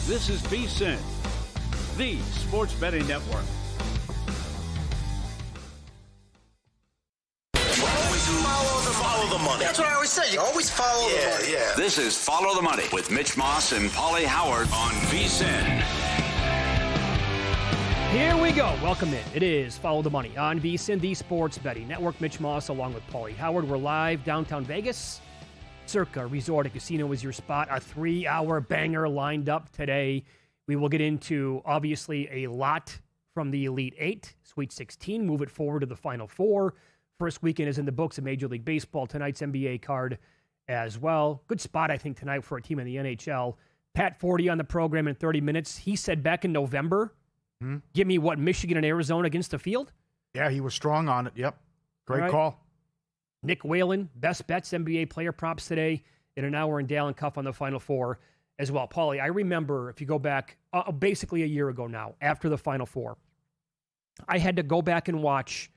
This is VSiN, the sports betting network. Follow the money. That's what I always say. You always follow the money. Yeah. This is Follow the Money with Mitch Moss and Paulie Howard on VSiN. Here we go. Welcome in. It is Follow the Money on VSiN, the sports betting network. Mitch Moss along with Paulie Howard. We're live downtown Vegas. Circa Resort and Casino is your spot. A 3-hour banger lined up today. We will get into, obviously, a lot from the Elite Eight, Sweet 16, move it forward to the Final Four. First weekend is in the books of Major League Baseball. Tonight's NBA card as well. Good spot, I think, tonight for a team in the NHL. Pat Forde on the program in 30 minutes. He said back in November, give me what, Michigan and Arizona against the field? Yeah, he was strong on it. Yep. Great call. Nick Whalen, best bets NBA player props today in an hour, and Dallin Cuff on the Final Four as well. Paulie, I remember, if you go back basically a year ago now, after the Final Four, I had to go back and watch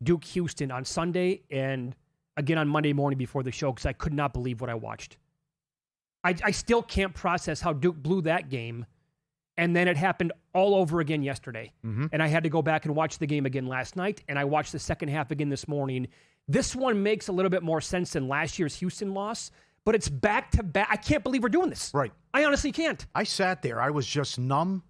Duke Houston on Sunday and again on Monday morning before the show because I could not believe what I watched. I still can't process how Duke blew that game, and then it happened all over again yesterday. And I had to go back and watch the game again last night, and I watched the second half again this morning. This one makes a little bit more sense than last year's Houston loss, but it's back-to-back. I can't believe we're doing this. Right. I honestly can't. I sat there. I was just numb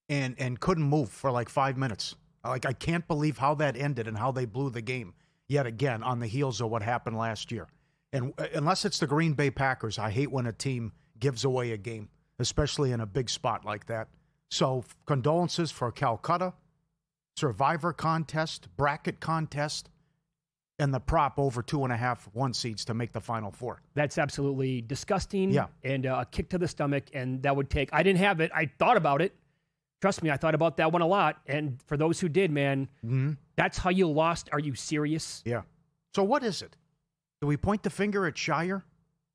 and couldn't move for like 5 minutes. Like, I can't believe how that ended and how they blew the game yet again on the heels of what happened last year. And unless it's the Green Bay Packers, I hate when a team gives away a game, especially in a big spot like that. So condolences for Calcutta, Survivor contest, bracket contest, and the prop over 2.5 one seeds to make the Final Four. That's absolutely disgusting. Yeah. And a kick to the stomach, and that would take... I didn't have it. I thought about it. Trust me, I thought about that one a lot. And for those who did, man, that's how you lost. Are you serious? Yeah. So what is it? Do we point the finger at Shire?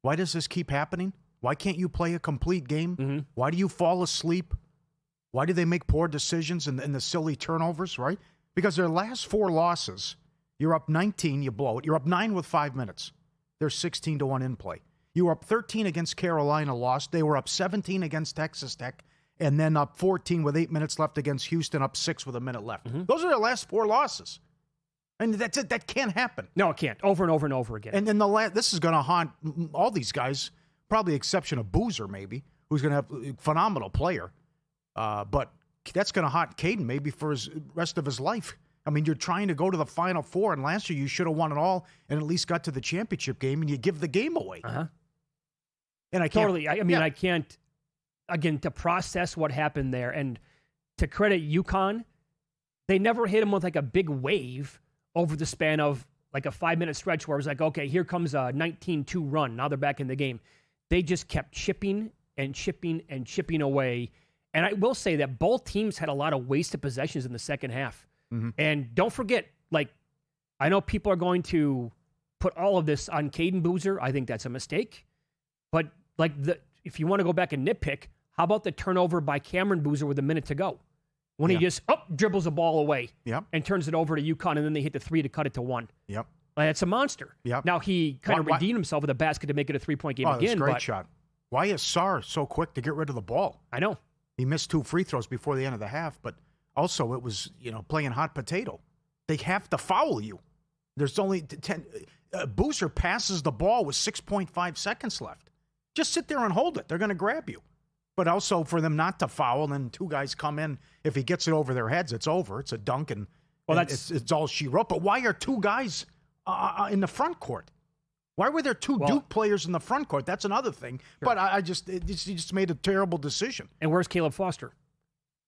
Why does this keep happening? Why can't you play a complete game? Why do you fall asleep? Why do they make poor decisions and the silly turnovers, right? Because their last 4 losses, you're up 19, you blow it. You're up 9 with 5 minutes. They're 16-1 in play. You were up 13 against Carolina, lost. They were up 17 against Texas Tech, and then up 14 with 8 minutes left against Houston, up 6 with a minute left. Those are their last 4 losses. And that's it. That can't happen. No, it can't. Over and over and over again. And then this is going to haunt all these guys, probably exception of Boozer maybe, who's going to have a phenomenal player. But that's going to haunt Caden maybe for his rest of his life. I mean, you're trying to go to the Final Four, and last year you should have won it all and at least got to the championship game, and you give the game away. And I can't... Totally. I can't... Again, to process what happened there, and to credit UConn, they never hit him with like a big wave over the span of like a 5-minute stretch where it was like, okay, here comes a 19-2 run. Now they're back in the game. They just kept chipping and chipping and chipping away. And I will say that both teams had a lot of wasted possessions in the second half. And don't forget, like, I know people are going to put all of this on Caden Boozer. I think that's a mistake. But like if you want to go back and nitpick, how about the turnover by Cameron Boozer with a minute to go? When he just dribbles a ball away and turns it over to UConn, and then they hit the 3 to cut it to 1. That's a monster. Now he kind of redeemed himself with a basket to make it a 3-point game again. That's a great shot. Why is Sarr so quick to get rid of the ball? I know. He missed 2 free throws before the end of the half, but also it was, playing hot potato. They have to foul you. There's only 10. Boozer passes the ball with 6.5 seconds left. Just sit there and hold it. They're going to grab you. But also for them not to foul, and then 2 guys come in. If he gets it over their heads, it's over. It's a dunk, and it's all she wrote. But why are 2 guys in the front court? Why were there 2 Duke players in the front court? That's another thing. Sure. But he just made a terrible decision. And where's Caleb Foster?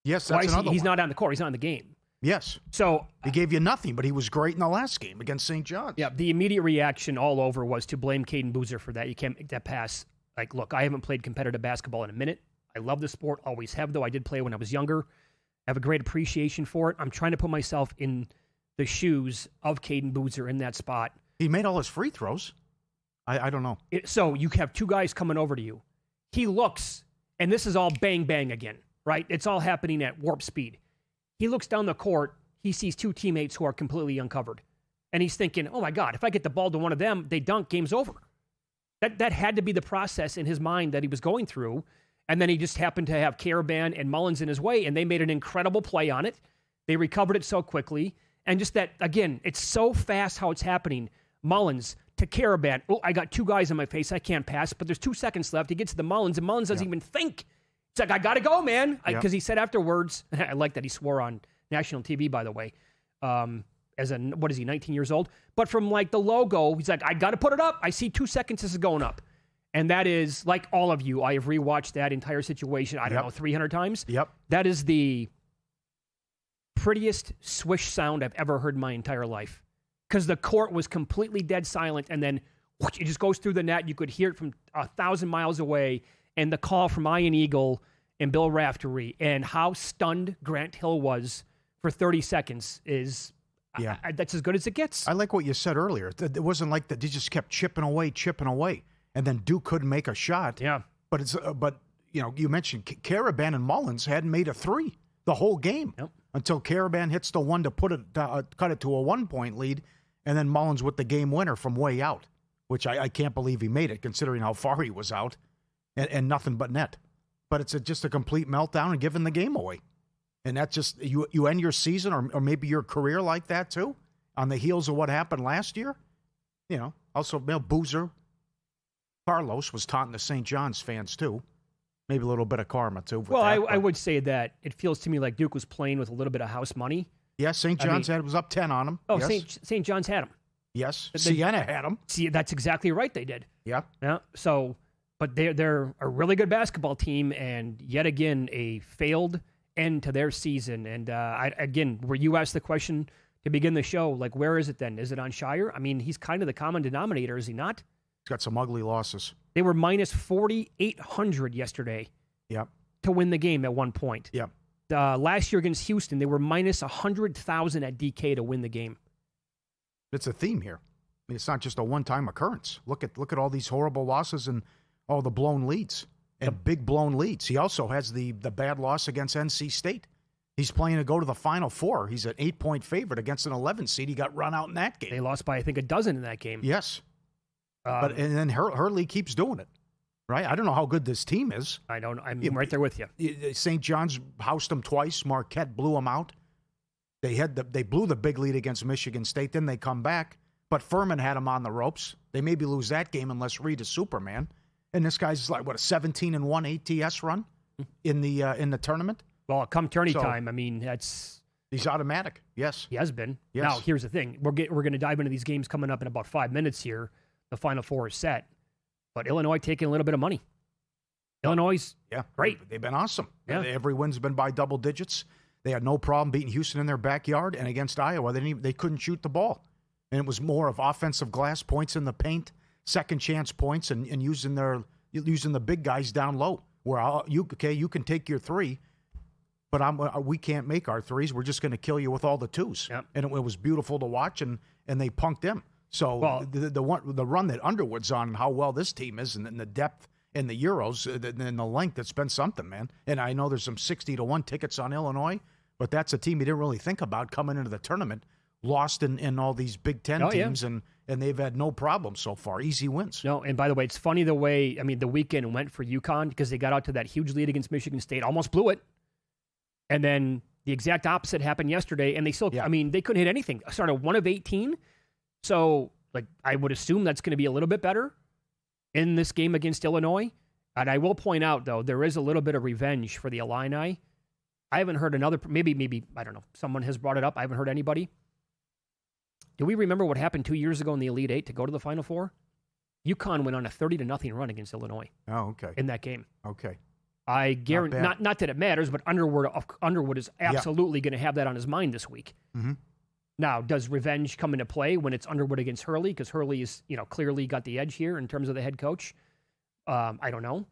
Yes, that's another one. He's not on the court. He's not in the game. Yes. So he gave you nothing, but he was great in the last game against St. John's. Yeah, the immediate reaction all over was to blame Caden Boozer for that. You can't make that pass. Like, look, I haven't played competitive basketball in a minute. I love the sport, always have, though. I did play when I was younger. I have a great appreciation for it. I'm trying to put myself in the shoes of Caden Boozer in that spot. He made all his free throws. I don't know. So you have 2 guys coming over to you. He looks, and this is all bang, bang again, right? It's all happening at warp speed. He looks down the court. He sees 2 teammates who are completely uncovered. And he's thinking, oh, my God, if I get the ball to one of them, they dunk, game's over. That had to be the process in his mind that he was going through. And then he just happened to have Caravan and Mullins in his way, and they made an incredible play on it. They recovered it so quickly. And just that, again, it's so fast how it's happening. Mullins to Caravan. Oh, I got two guys in my face. I can't pass, but there's 2 seconds left. He gets to the Mullins, and Mullins doesn't even think. It's like, I got to go, man. Because he said afterwards, I like that he swore on national TV, by the way, as a, 19 years old? But from like the logo, he's like, I got to put it up. I see 2 seconds. This is going up. And that is, like all of you, I have rewatched that entire situation, I don't know, 300 times. Yep. That is the prettiest swish sound I've ever heard in my entire life. Because the court was completely dead silent, and then whoosh, it just goes through the net. You could hear it from 1,000 miles away. And the call from Ian Eagle and Bill Raftery, and how stunned Grant Hill was for 30 seconds is... that's as good as it gets. I like what you said earlier. It wasn't like that. They just kept chipping away, and then Duke couldn't make a shot. Yeah. But it's you mentioned Caravan and Mullins hadn't made a 3 the whole game until Caravan hits the one to cut it to a 1-point lead, and then Mullins with the game winner from way out, which I can't believe he made it considering how far he was out, and nothing but net. But it's just a complete meltdown and giving the game away. And that's just, you end your season or maybe your career like that too, on the heels of what happened last year. Also, Boozer, Carlos was taunting the St. John's fans too. Maybe a little bit of karma too. Well, I would say that it feels to me like Duke was playing with a little bit of house money. Yes, St. John's was up 10 on him. Oh, yes. St. John's had him. Yes, Siena had him. See, that's exactly right. They did. Yeah. Yeah. So, but they're a really good basketball team, and yet again a failed end to their season. And where you asked the question to begin the show, like, where is it then? Is it on Shire? I mean, he's kind of the common denominator, is he not? He's got some ugly losses. They were minus 4,800 yesterday. Yep. To win the game at one point. Yep. Last year against Houston, they were minus 100,000 at DK to win the game. It's a theme here. I mean, it's not just a one-time occurrence. Look at all these horrible losses and all the blown leads and big blown leads. He also has the bad loss against NC State. He's playing to go to the Final Four. He's an 8-point favorite against an 11 seed. He got run out in that game. They lost by, I think, a dozen in that game. Yes. And then Hurley keeps doing it, right? I don't know how good this team is. I'm right there with you. St. John's housed them twice. Marquette blew them out. They blew the big lead against Michigan State. Then they come back. But Furman had them on the ropes. They maybe lose that game unless Reed is Superman. And this guy's like, what, a 17-1 ATS run in the tournament? Well, come tourney time, I mean, he's automatic. Yes, he has been. Yes. Now, here's the thing: we're going to dive into these games coming up in about 5 minutes here. The Final Four is set, but Illinois taking a little bit of money. Illinois, great. They've been awesome. Yeah. Every win's been by double digits. They had no problem beating Houston in their backyard, and against Iowa, they couldn't shoot the ball, and it was more of offensive glass points in the paint, second chance points, and using the big guys down low. Where you can take your 3. But we can't make our 3s. We're just going to kill you with all the 2s. Yep. And it was beautiful to watch, and they punked them. So the run that Underwood's on, and how well this team is, and the depth and the Euros and the length, it's been something, man. And I know there's some 60-1 tickets on Illinois, but that's a team you didn't really think about coming into the tournament. Lost in all these Big Ten teams, and they've had no problem so far. Easy wins. No, and by the way, it's funny the way, the weekend went for UConn because they got out to that huge lead against Michigan State, almost blew it. And then the exact opposite happened yesterday, and they still, they couldn't hit anything. I started 1 of 18. So, I would assume that's going to be a little bit better in this game against Illinois. And I will point out, though, there is a little bit of revenge for the Illini. I haven't heard maybe, I don't know, someone has brought it up. I haven't heard anybody. Do we remember what happened 2 years ago in the Elite Eight to go to the Final Four? UConn went on a 30-0 run against Illinois. Oh, okay. In that game. Okay. I guarantee, not that it matters, but Underwood is absolutely going to have that on his mind this week. Mm-hmm. Now, does revenge come into play when it's Underwood against Hurley? Because Hurley is, clearly got the edge here in terms of the head coach. I don't know.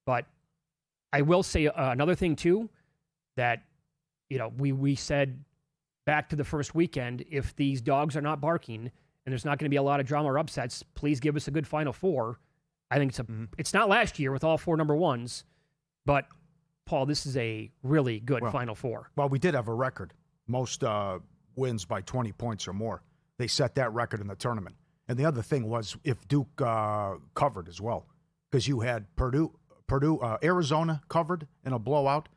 But I will say another thing, too, that, we said back to the first weekend, if these dogs are not barking and there's not going to be a lot of drama or upsets, please give us a good Final Four. I think it's not last year with all 4 number 1s. But, Paul, this is a really good Final Four. Well, we did have a record. Most wins by 20 points or more. They set that record in the tournament. And the other thing was if Duke covered as well, because you had Purdue Arizona covered in a blowout,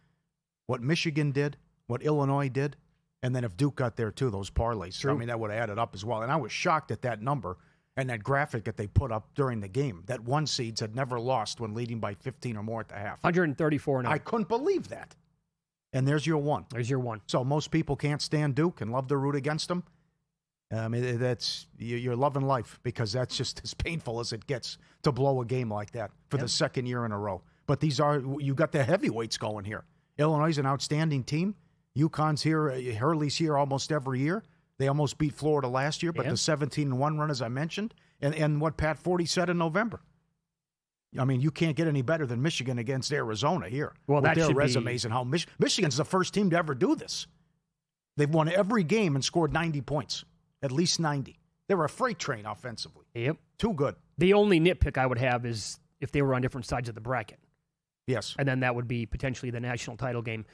what Michigan did, what Illinois did, and then if Duke got there too, those parlays. True. I mean, that would have added up as well. And I was shocked at that number and that graphic that they put up during the game. That one seeds had never lost when leading by 15 or more at the half. 134 now. I couldn't believe that. And there's your one. There's your one. So most people can't stand Duke and love to root against them. You're loving life because that's just as painful as it gets to blow a game like that for the second year in a row. But you got the heavyweights going here. Illinois is an outstanding team. UConn's here. Hurley's here almost every year. They almost beat Florida last year, but the 17-1 run, as I mentioned, and what Pat Forde said in November. I mean, you can't get any better than Michigan against Arizona here. Well, with that their should resumes and how Michigan's the first team to ever do this. They've won every game and scored 90 points, at least 90. They're a freight train offensively. Yep. Too good. The only nitpick I would have is if they were on different sides of the bracket. Yes. And then that would be potentially the national title game.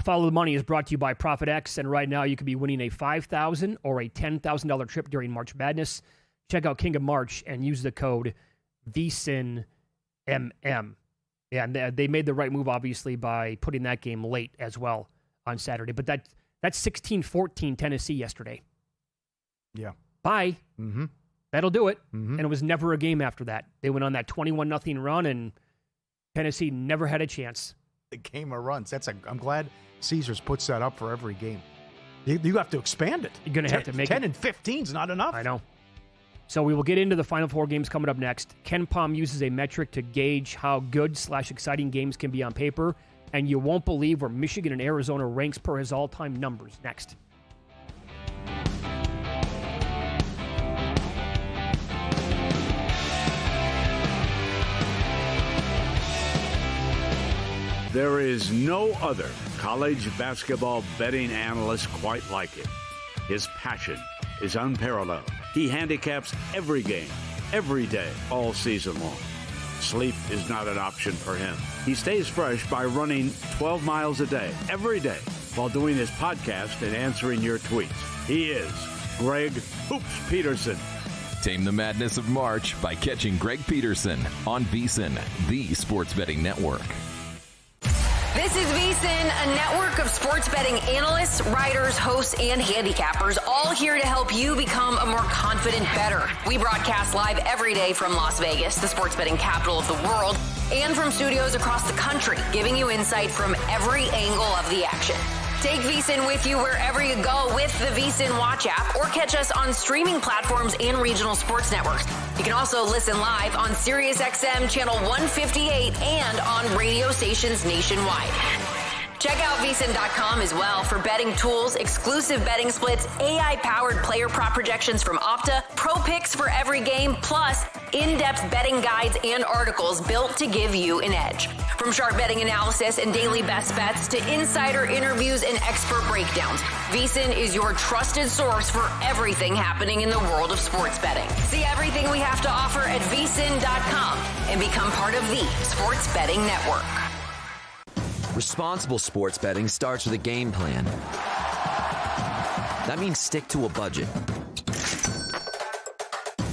Follow the Money is brought to you by Profit X, and right now you could be winning a $5,000 or a $10,000 trip during March Madness. Check out King of March and use the code VSiNMM. Yeah, and they made the right move, obviously, by putting that game late as well on Saturday. But that's 16-14 Tennessee yesterday. Yeah. Bye. Mm-hmm. That'll do it. Mm-hmm. And it was never a game after that. They went on that 21-0 run, and Tennessee never had a chance. The game of runs. I'm glad Caesars puts that up for every game. You have to expand it. You're going to have to make 10 and 15 is not enough. I know. So we will get into the Final Four games coming up next. Ken Pom uses a metric to gauge how good/exciting games can be on paper, and you won't believe where Michigan and Arizona ranks per his all-time numbers. Next. There is no other college basketball betting analyst quite like him. His passion is unparalleled. He handicaps every game, every day, all season long. Sleep is not an option for him. He stays fresh by running 12 miles a day, every day, while doing his podcast and answering your tweets. He is Greg Hoops Peterson. Tame the madness of March by catching Greg Peterson on VSiN, the sports betting network. This is VSiN, a network of sports betting analysts, writers, hosts, and handicappers, all here to help you become a more confident bettor. We broadcast live every day from Las Vegas, the sports betting capital of the world, and from studios across the country, giving you insight from every angle of the action. Take VSiN with you wherever you go with the VSiN Watch app, or catch us on streaming platforms and regional sports networks. You can also listen live on SiriusXM Channel 158 and on radio stations nationwide. Check out VSiN.com as well for betting tools, exclusive betting splits, AI-powered player prop projections from Opta, pro picks for every game, plus in-depth betting guides and articles built to give you an edge. From sharp betting analysis and daily best bets to insider interviews and expert breakdowns, VSiN is your trusted source for everything happening in the world of sports betting. See everything we have to offer at VSiN.com and become part of the Sports Betting Network. Responsible sports betting starts with a game plan. That means stick to a budget.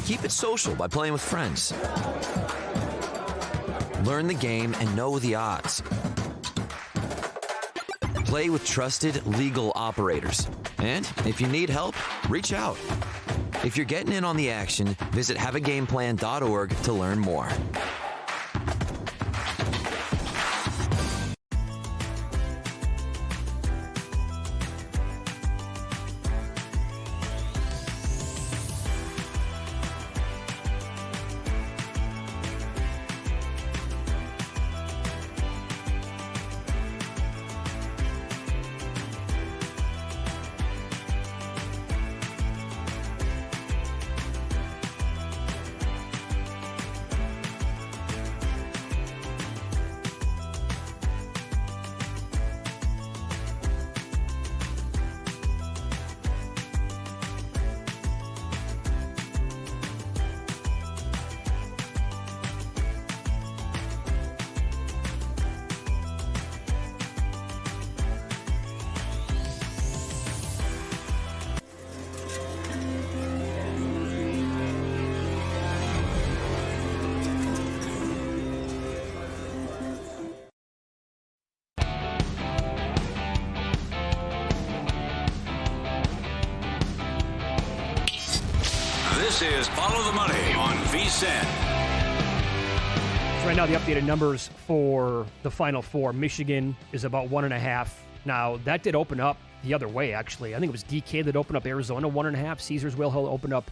Keep it social by playing with friends. Learn the game and know the odds. Play with trusted legal operators. And if you need help, reach out. If you're getting in on the action, visit haveagameplan.org to learn more. This is Follow the Money on VSiN. So right now, the updated numbers for the Final Four. Michigan is about 1.5. Now, that did open up the other way, actually. I think it was DK that opened up Arizona 1.5. Caesars-Will opened up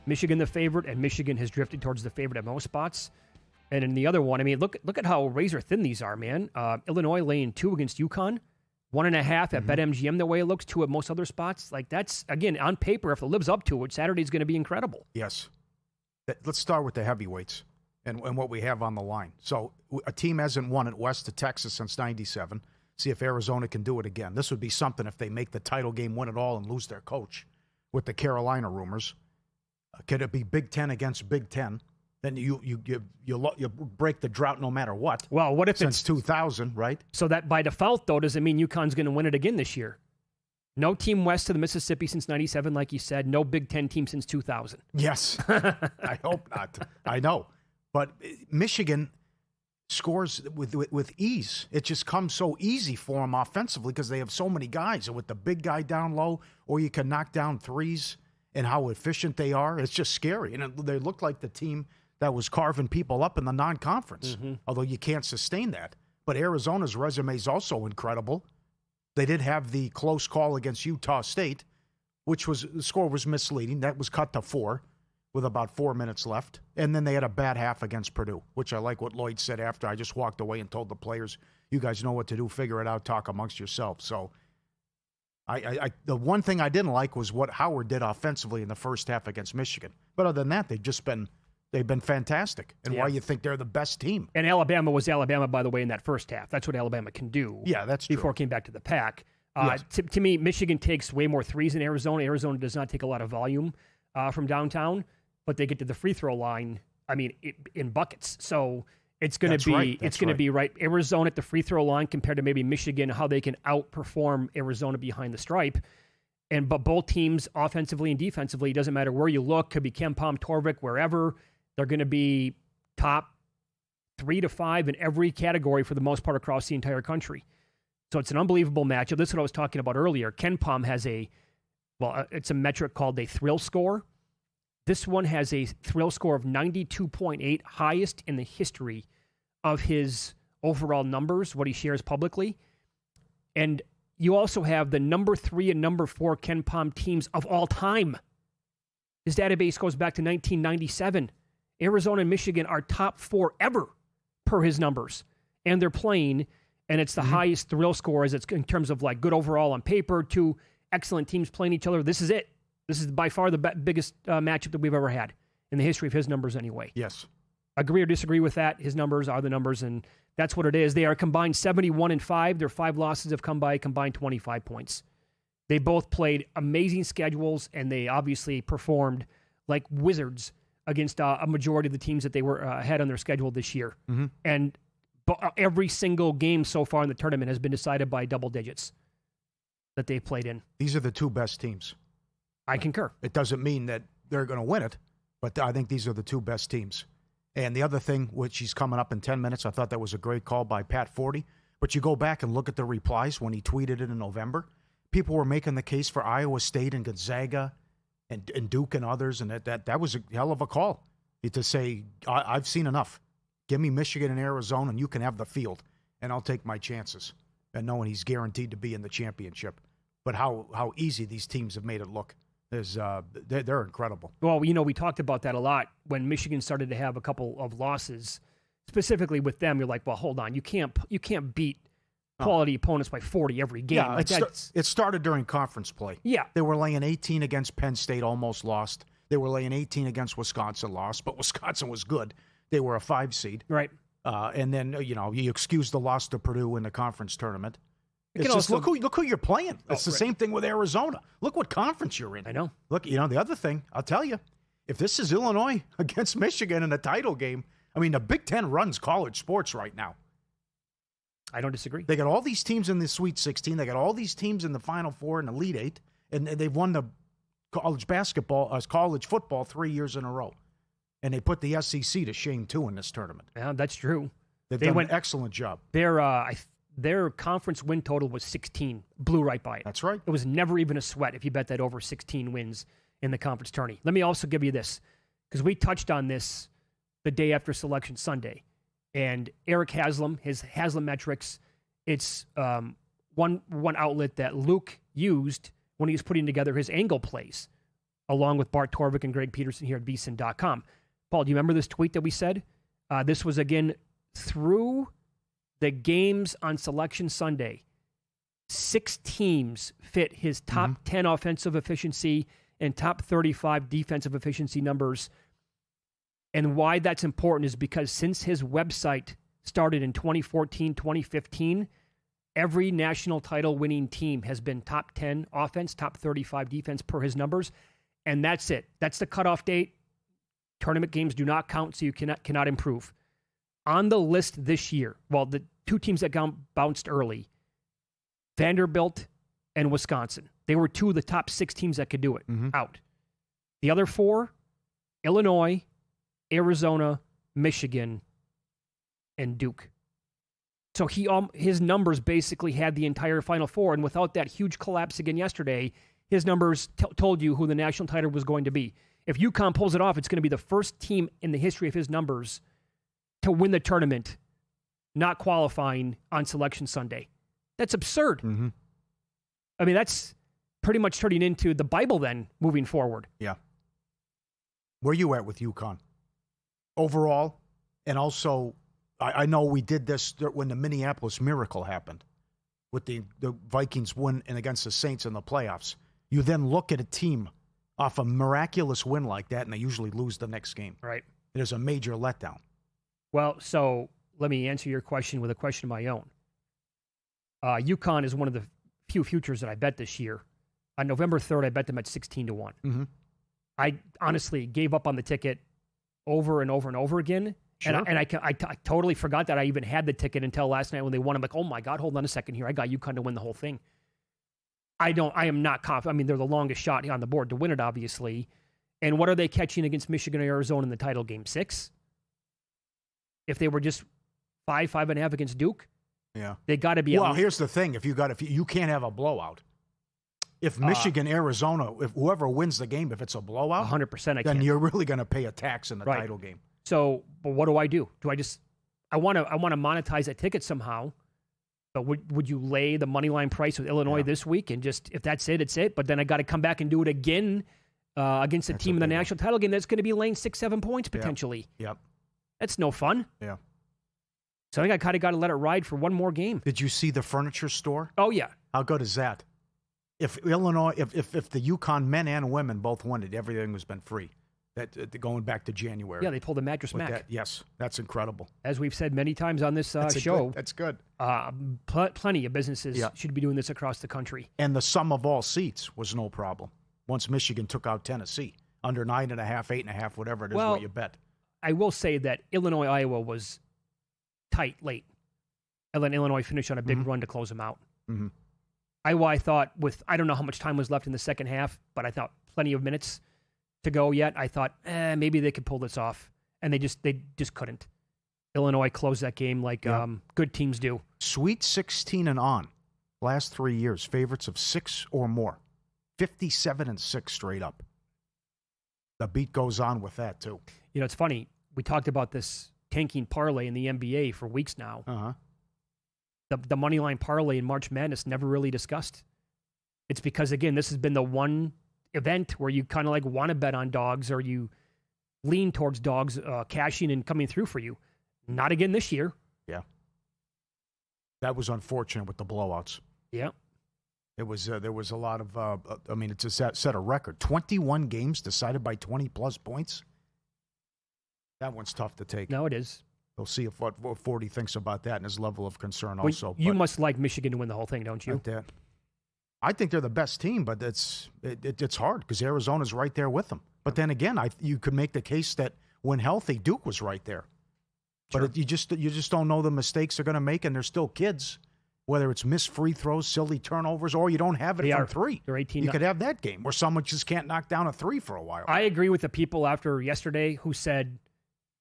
Michigan the favorite, and Michigan has drifted towards the favorite at most spots. And in the other one, I mean, look at how razor thin these are, man. Illinois laying 2 against UConn, 1.5 at BetMGM the way it looks, 2 at most other spots. Like, that's, again, on paper, if it lives up to it, Saturday's going to be incredible. Yes. Let's start with the heavyweights and what we have on the line. So a team hasn't won at West to Texas since 97. See if Arizona can do it again. This would be something if they make the title game, win it all, and lose their coach with the Carolina rumors. Could it be Big Ten against Big Ten? Then you break the drought no matter what. Well, what if since 2000, right? So that by default, though, does it mean UConn's going to win it again this year? No team west of the Mississippi since 97, like you said. No Big Ten team since 2000. Yes. I hope not. I know. But Michigan scores with ease. It just comes so easy for them offensively because they have so many guys. And with the big guy down low, or you can knock down threes and how efficient they are, it's just scary. And they look like the team that was carving people up in the non-conference, although you can't sustain that. But Arizona's resume is also incredible. They did have the close call against Utah State, the score was misleading. That was cut to 4 with about 4 minutes left. And then they had a bad half against Purdue, which I like what Lloyd said after. I just walked away and told the players, you guys know what to do, figure it out, talk amongst yourselves. So the one thing I didn't like was what Howard did offensively in the first half against Michigan. But other than that, they've been fantastic. And why you think they're the best team. And Alabama was Alabama, by the way, in that first half. That's what Alabama can do. Yeah, that's true. Before it came back to the pack. Yes. To me, Michigan takes way more threes than Arizona. Arizona does not take a lot of volume from downtown, but they get to the free throw line, in buckets. So it's going to be right. Arizona at the free throw line compared to maybe Michigan, how they can outperform Arizona behind the stripe. But both teams, offensively and defensively, doesn't matter where you look, could be KenPom, Torvik, wherever, they're going to be top 3 to 5 in every category for the most part across the entire country. So it's an unbelievable matchup. This is what I was talking about earlier. KenPom has it's a metric called a thrill score. This one has a thrill score of 92.8, highest in the history of his overall numbers, what he shares publicly. And you also have the number 3 and number 4 KenPom teams of all time. His database goes back to 1997. Arizona and Michigan are top 4 ever per his numbers. And they're playing, and it's the highest thrill score as it's in terms of like good overall on paper, 2 excellent teams playing each other. This is it. This is by far the biggest matchup that we've ever had in the history of his numbers anyway. Yes. Agree or disagree with that? His numbers are the numbers, and that's what it is. They are combined 71-5. Their 5 losses have come by combined 25 points. They both played amazing schedules, and they obviously performed like wizards against a majority of the teams that they were ahead on their schedule this year. And every single game so far in the tournament has been decided by double digits that they've played in. These are the 2 best teams. I concur. It doesn't mean that they're going to win it, but I think these are the 2 best teams. And the other thing, which he's coming up in 10 minutes, I thought that was a great call by Pat Forde. But you go back and look at the replies when he tweeted it in November. People were making the case for Iowa State and Gonzaga and Duke and others, and that was a hell of a call to say, I've seen enough. Give me Michigan and Arizona, and you can have the field, and I'll take my chances. And knowing he's guaranteed to be in the championship. But how easy these teams have made it look. They're incredible. Well, we talked about that a lot when Michigan started to have a couple of losses, specifically with them. You're like, well, hold on, you can't beat quality opponents by 40 every game. Yeah, it started during conference play. Yeah, they were laying 18 against Penn State, almost lost. They were laying 18 against Wisconsin, lost, but Wisconsin was good. They were a 5 seed, right? And then you excuse the loss to Purdue in the conference tournament. It's just look who you're playing. It's the same thing with Arizona. Look what conference you're in. I know. Look, the other thing, I'll tell you, if this is Illinois against Michigan in a title game, the Big Ten runs college sports right now. I don't disagree. They got all these teams in the Sweet 16. They got all these teams in the Final Four and Elite 8, and they've won the college football 3 years in a row. And they put the SEC to shame, too, in this tournament. Yeah, that's true. They've done an excellent job. Their conference win total was 16. Blew right by it. That's right. It was never even a sweat if you bet that over 16 wins in the conference tourney. Let me also give you this, because we touched on this the day after Selection Sunday. And Eric Haslam, his Haslam Metrics, it's one outlet that Luke used when he was putting together his angle plays, along with Bart Torvik and Greg Peterson here at VSiN.com. Paul, do you remember this tweet that we said? This was, again, through the games on Selection Sunday. 6 teams fit his top 10 offensive efficiency and top 35 defensive efficiency numbers. And why that's important is because since his website started in 2014, 2015, every national title winning team has been top 10 offense, top 35 defense per his numbers. And that's it. That's the cutoff date. Tournament games do not count, so you cannot improve. On the list this year, well, the 2 teams that bounced early, Vanderbilt and Wisconsin. They were 2 of the top 6 teams that could do it out. The other 4, Illinois, Arizona, Michigan, and Duke. So his numbers basically had the entire Final Four, and without that huge collapse again yesterday, his numbers told you who the national title was going to be. If UConn pulls it off, it's going to be the first team in the history of his numbers to win the tournament, not qualifying on Selection Sunday. That's absurd. I mean, that's pretty much turning into the Bible then, moving forward. Yeah. Where you at with UConn? Overall, and also, I know we did this when the Minneapolis Miracle happened, with the Vikings win and against the Saints in the playoffs. You then look at a team off a miraculous win like that, and they usually lose the next game. Right. It is a major letdown. Well, so let me answer your question with a question of my own. UConn is one of the few futures that I bet this year. On November 3rd, I bet them at 16-1. I honestly gave up on the ticket over and over and over again. Sure. And I totally forgot that I even had the ticket until last night when they won. I'm like, oh my God, hold on a second here. I got UConn to win the whole thing. I am not confident. I mean, they're the longest shot on the board to win it, obviously. And what are they catching against Michigan or Arizona in the title game? 6? If they were just 5.5 against Duke? Yeah. They got to be. Well, here's the thing. If you can't have a blowout. If Michigan, Arizona, if whoever wins the game, if it's a blowout, 100%, then you're really going to pay a tax in the title game. So, but what do? Do I want to monetize that ticket somehow? But would you lay the money line price with Illinois this week and just, if that's it, it's it? But then I got to come back and do it again against a team in the national title game that's going to be laying 6-7 points potentially. Yep. That's no fun. Yeah. So I think I kind of got to let it ride for one more game. Did you see the furniture store? Oh yeah. How good is that? If Illinois, if the UConn men and women both won it, everything has been free. That going back to January. Yeah, they pulled a mattress Mac. Yes, that's incredible. As we've said many times on this show, that's good. Plenty of businesses should be doing this across the country. And the sum of all seats was no problem. Once Michigan took out Tennessee, under 9.5, 8.5, whatever it is, what you bet. I will say that Illinois-Iowa was tight late. And then Illinois finished on a big run to close them out. Iowa, I thought, I don't know how much time was left in the second half, but I thought plenty of minutes to go yet. I thought, maybe they could pull this off. And they just couldn't. Illinois closed that game like good teams do. Sweet 16 and on. Last 3 years, favorites of 6 or more. 57-6 straight up. The beat goes on with that, too. You know, it's funny. We talked about this tanking parlay in the NBA for weeks now. The money line parlay in March Madness never really discussed. It's because, again, this has been the one event where you kind of like want to bet on dogs or you lean towards dogs cashing and coming through for you. Not again this year. Yeah. That was unfortunate with the blowouts. Yeah. It was there was a lot of it's a set a record. 21 games decided by 20-plus points. That one's tough to take. No, it is. We'll see if what Forde thinks about that and his level of concern also. You must like Michigan to win the whole thing, don't you? I think they're the best team, but it's hard because Arizona's right there with them. But then again, you could make the case that when healthy, Duke was right there. Sure. But you just don't know the mistakes they're going to make, and they're still kids. Whether it's missed free throws, silly turnovers, or you don't have it from 3. They're 18. You could have that game where someone just can't knock down a 3 for a while. I agree with the people after yesterday who said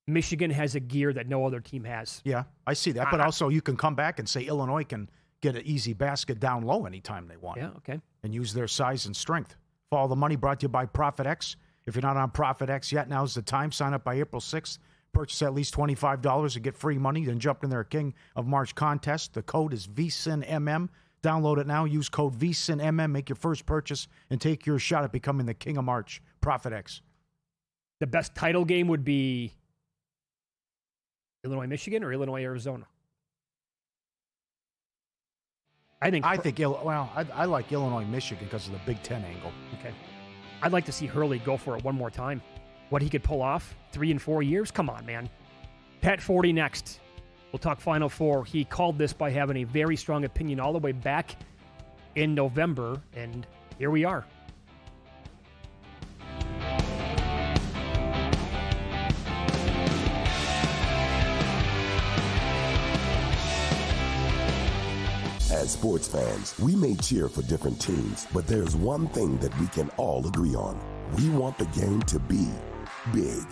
Michigan has a gear that no other team has. Yeah, I see that. But also you can come back and say Illinois can get an easy basket down low anytime they want. Yeah, okay. And use their size and strength. Follow the Money, brought to you by Profit X. If you're not on Profit X yet, now's the time. Sign up by April 6th. Purchase at least $25 and get free money. Then jump in their King of March contest. The code is VSiNMM. Download it now. Use code VSiNMM. Make your first purchase and take your shot at becoming the King of March. Profit X. The best title game would be Illinois, Michigan, or Illinois, Arizona. I like Illinois, Michigan because of the Big Ten angle. Okay. I'd like to see Hurley go for it one more time. What he could pull off, 3 and 4 years? Come on, man. Pat Forde next. We'll talk Final Four. He called this by having a very strong opinion all the way back in November, and here we are. As sports fans, we may cheer for different teams, but there's one thing that we can all agree on. We want the game to be big.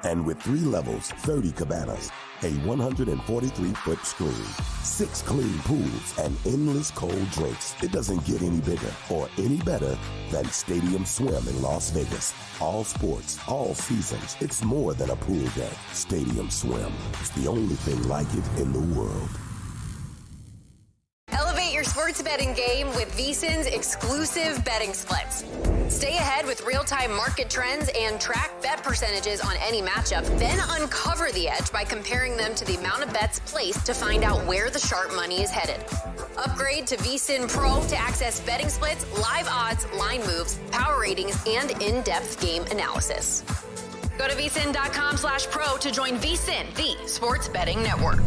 And with 3 levels, 30 cabanas, a 143-foot screen, 6 clean pools, and endless cold drinks, it doesn't get any bigger or any better than Stadium Swim in Las Vegas. All sports, all seasons. It's more than a pool deck. Stadium Swim. It's the only thing like it in the world. Elevate your sports betting game with VSiN's exclusive betting splits. Stay ahead with real-time market trends and track bet percentages on any matchup, then uncover the edge by comparing them to the amount of bets placed to find out where the sharp money is headed. Upgrade to VSiN Pro to access betting splits, live odds, line moves, power ratings, and in-depth game analysis. Go to vsin.com/pro to join VSiN, the sports betting network.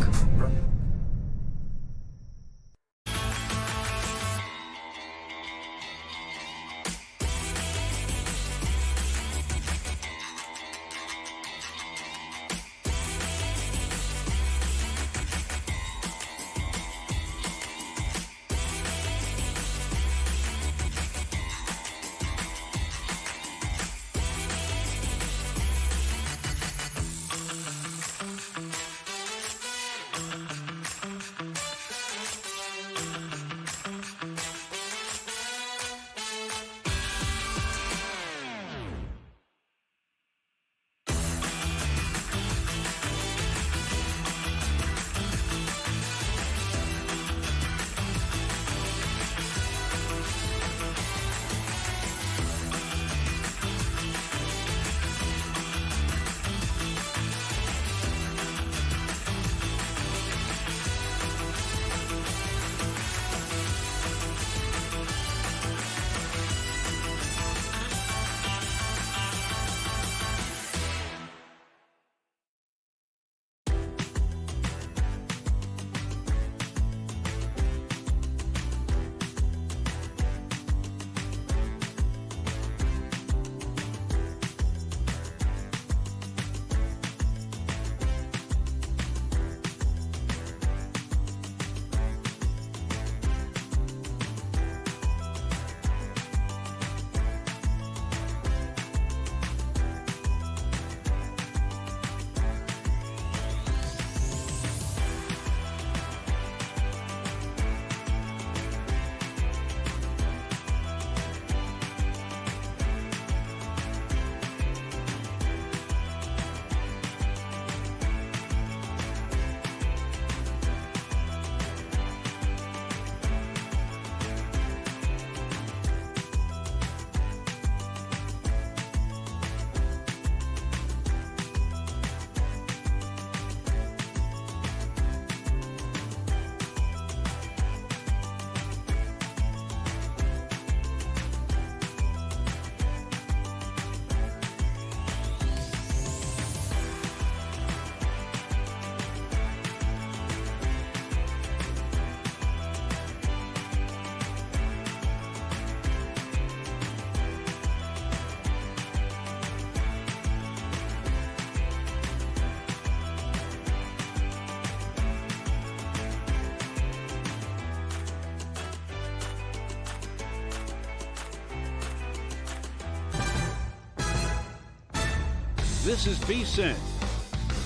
This is VSiN,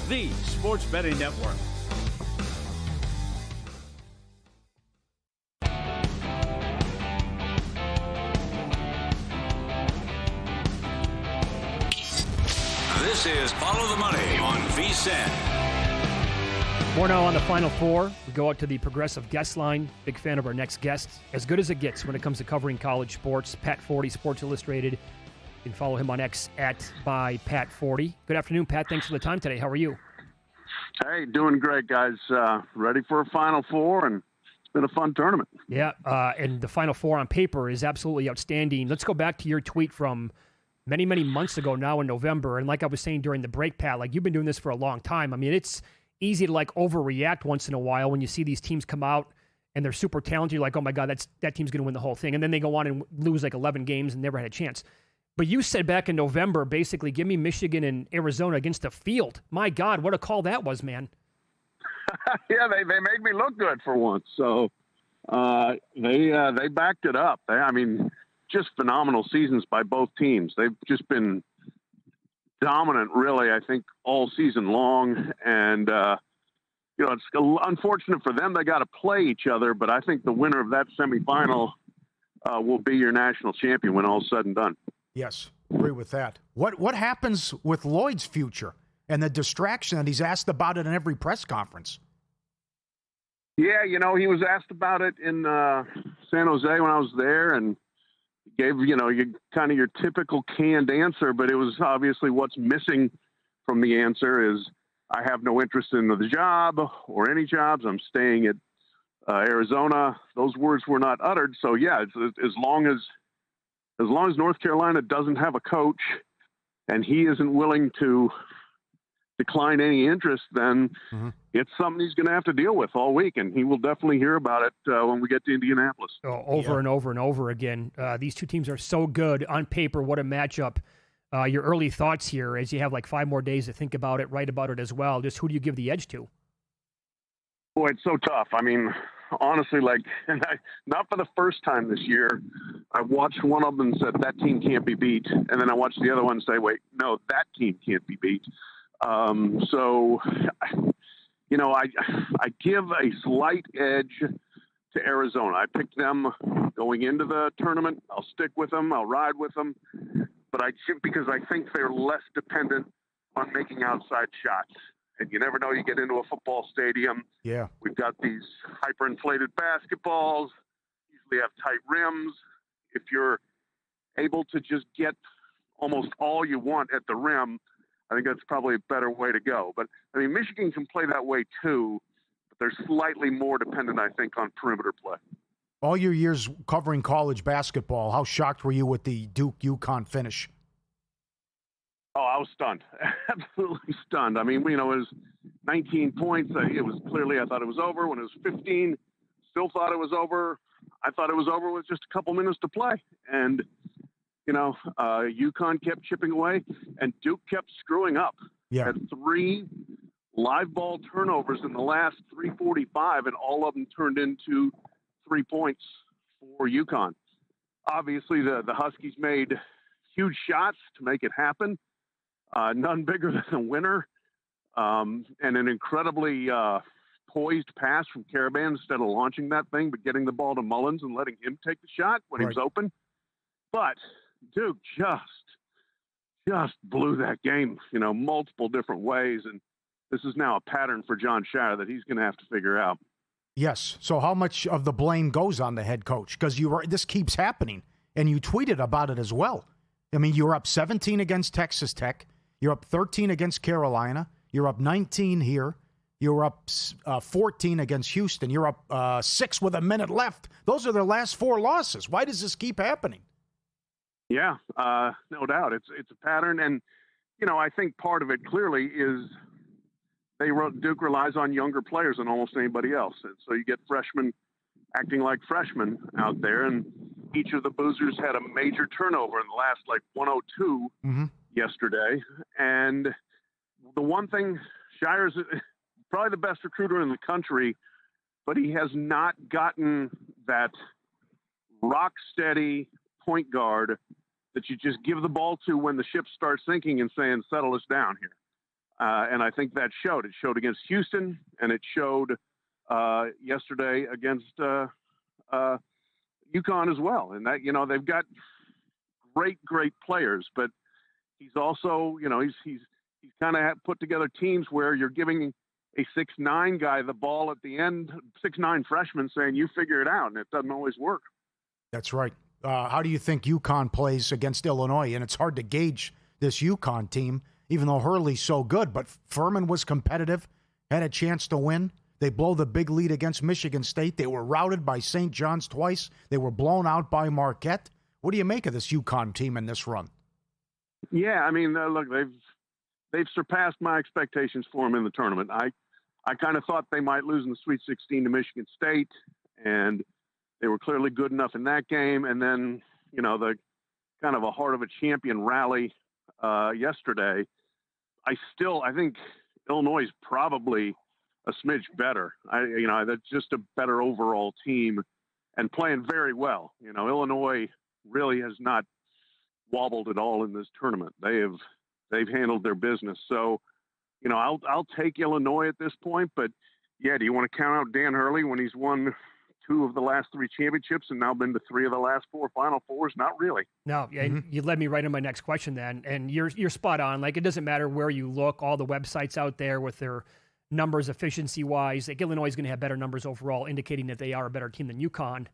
the sports betting network. This is Follow the Money on VSiN. More now on the Final Four. We go out to the Progressive guest line. Big fan of our next guest. As good as it gets when it comes to covering college sports. Pat Forde, Sports Illustrated. You can follow him on X at by Pat Forde. Good afternoon, Pat. Thanks for the time today. How are you? Hey, doing great, guys. Ready for a Final Four, and it's been a fun tournament. Yeah, and the Final Four on paper is absolutely outstanding. Let's go back to your tweet from many, many months ago now in November. And like I was saying during the break, Pat, like you've been doing this for a long time. I mean, it's easy to like overreact once in a while when you see these teams come out and they're super talented. You're like, oh my God, that team's going to win the whole thing. And then they go on and lose like 11 games and never had a chance. But you said back in November, basically, give me Michigan and Arizona against the field. My God, what a call that was, man. Yeah, they made me look good for once. So they backed it up. Just phenomenal seasons by both teams. They've just been dominant, really, I think, all season long. And, it's unfortunate for them. They got to play each other, but I think the winner of that semifinal will be your national champion when all's said and done. Yes, agree with that. What happens with Lloyd's future and the distraction that he's asked about it in every press conference? Yeah, he was asked about it in San Jose when I was there, and gave, your typical canned answer, but it was obviously what's missing from the answer is I have no interest in the job or any jobs. I'm staying at Arizona. Those words were not uttered. So yeah, as long as North Carolina doesn't have a coach and he isn't willing to decline any interest, then it's something he's going to have to deal with all week, and he will definitely hear about it when we get to Indianapolis. Over and over and over again. These two teams are so good on paper. What a matchup. Your early thoughts here as you have like 5 more days to think about it, write about it as well. Just who do you give the edge to? Boy, it's so tough. I mean, honestly, not for the first time this year, I watched one of them and said, that team can't be beat. And then I watched the other one and say, wait, no, that team can't be beat. I give a slight edge to Arizona. I picked them going into the tournament. I'll stick with them. I'll ride with them. But because I think they're less dependent on making outside shots. And you never know, you get into a football stadium. Yeah. We've got these hyperinflated basketballs, usually have tight rims. If you're able to just get almost all you want at the rim, I think that's probably a better way to go. But, Michigan can play that way too, but they're slightly more dependent, I think, on perimeter play. All your years covering college basketball, how shocked were you with the Duke-UConn finish? Oh, I was stunned. Absolutely stunned. It was 19 points. It was clearly, I thought it was over. When it was 15, still thought it was over. I thought it was over with just a couple minutes to play. And, UConn kept chipping away, and Duke kept screwing up. Yeah. Had 3 live ball turnovers in the last 3:45, and all of them turned into 3 points for UConn. Obviously, the Huskies made huge shots to make it happen. None bigger than the winner, and an incredibly poised pass from Caravan instead of launching that thing, but getting the ball to Mullins and letting him take the shot when he was open. But Duke just blew that game, multiple different ways, and this is now a pattern for John Shire that he's going to have to figure out. Yes. So how much of the blame goes on the head coach? Because this keeps happening, and you tweeted about it as well. You're up 17 against Texas Tech. You're up 13 against Carolina. You're up 19 here. You're up 14 against Houston. You're up 6 with a minute left. Those are their last 4 losses. Why does this keep happening? Yeah, no doubt. It's a pattern. And, I think part of it clearly is Duke relies on younger players than almost anybody else. And so you get freshmen acting like freshmen out there. And each of the boozers had a major turnover in the last 102 yesterday. And the one thing, Shire's probably the best recruiter in the country, but he has not gotten that rock steady point guard that you just give the ball to when the ship starts sinking and saying, settle us down here. And I think that showed. It showed against Houston, and it showed yesterday against UConn as well. And that, they've got great players, but he's also, he's he's kind of put together teams where you're giving a 6'9" guy the ball at the end, 6'9" freshman, saying, you figure it out, and it doesn't always work. That's right. How do you think UConn plays against Illinois? And it's hard to gauge this UConn team, even though Hurley's so good. But Furman was competitive, had a chance to win. They blow the big lead against Michigan State. They were routed by St. John's twice. They were blown out by Marquette. What do you make of this UConn team in this run? Yeah, I mean, look, they've surpassed my expectations for them in the tournament. I kind of thought they might lose in the Sweet 16 to Michigan State, and they were clearly good enough in that game. And then, the kind of a heart of a champion rally yesterday. I think Illinois is probably a smidge better. That's just a better overall team and playing very well. Illinois really has not wobbled at all in this tournament. They've handled their business. So, I'll take Illinois at this point, but yeah, do you want to count out Dan Hurley when he's won 2 of the last 3 championships and now been to 3 of the last 4 Final Fours? Not really. No, and you led me right into my next question then, and you're spot on. Like, it doesn't matter where you look, all the websites out there with their numbers efficiency-wise, like Illinois is going to have better numbers overall, indicating that they are a better team than UConn,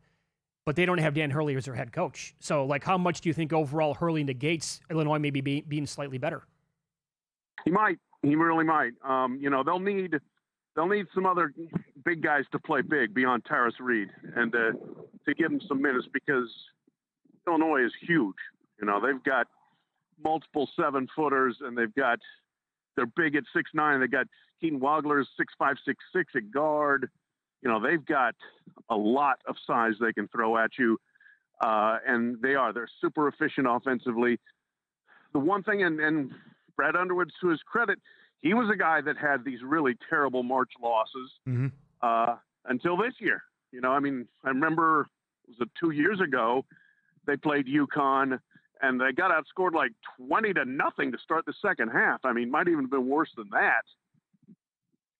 but they don't have Dan Hurley as their head coach. So, like, how much do you think overall Hurley negates Illinois maybe being slightly better? He might. He really might. They'll need some other big guys to play big beyond Taris Reed and to give them some minutes, because Illinois is huge. They've got multiple 7-footers, and they're big at 6'9". They got Keaton Wagler's 6'5", 6'6" at guard. They've got a lot of size they can throw at you, and they're super efficient offensively. The one thing, and Brad Underwood, to his credit, he was a guy that had these really terrible March losses until this year. I remember, was it 2 years ago, they played UConn, and they got outscored like 20-0 to start the second half. Might even have been worse than that.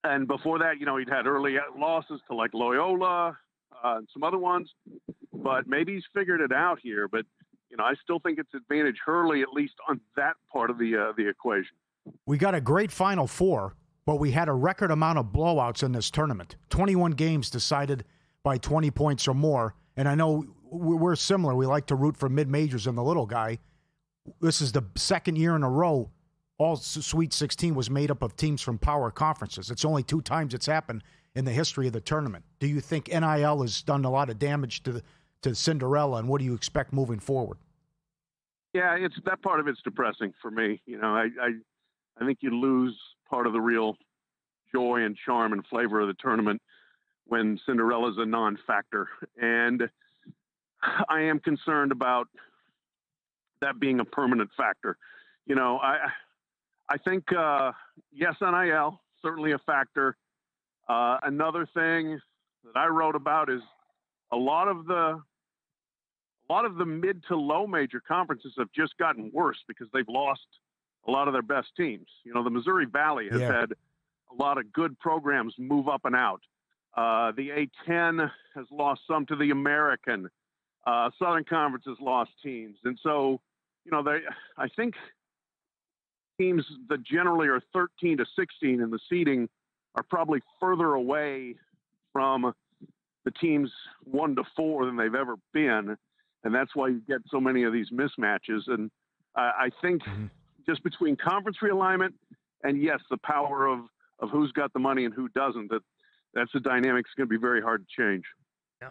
And before that, he'd had early losses to like Loyola and some other ones, but maybe he's figured it out here. But, I still think it's advantage Hurley, at least on that part of the equation. We got a great Final Four, but we had a record amount of blowouts in this tournament. 21 games decided by 20 points or more. And I know we're similar. We like to root for mid-majors and the little guy. This is the second year in a row all Sweet 16 was made up of teams from power conferences. It's only 2 times it's happened in the history of the tournament. Do you think NIL has done a lot of damage to Cinderella, and what do you expect moving forward? Yeah, that part of it's depressing for me. I think you lose part of the real joy and charm and flavor of the tournament when Cinderella's a non-factor. And I am concerned about that being a permanent factor. I think, yes, NIL, certainly a factor. Another thing that I wrote about is a lot of the mid to low major conferences have just gotten worse because they've lost a lot of their best teams. The Missouri Valley has had a lot of good programs move up and out. The A-10 has lost some to the American. Southern Conference has lost teams. And so, I think teams that generally are 13 to 16 in the seeding are probably further away from the teams 1 to 4 than they've ever been. And that's why you get so many of these mismatches. And I think just between conference realignment and, yes, the power of who's got the money and who doesn't, that's a dynamic that's going to be very hard to change. Yeah,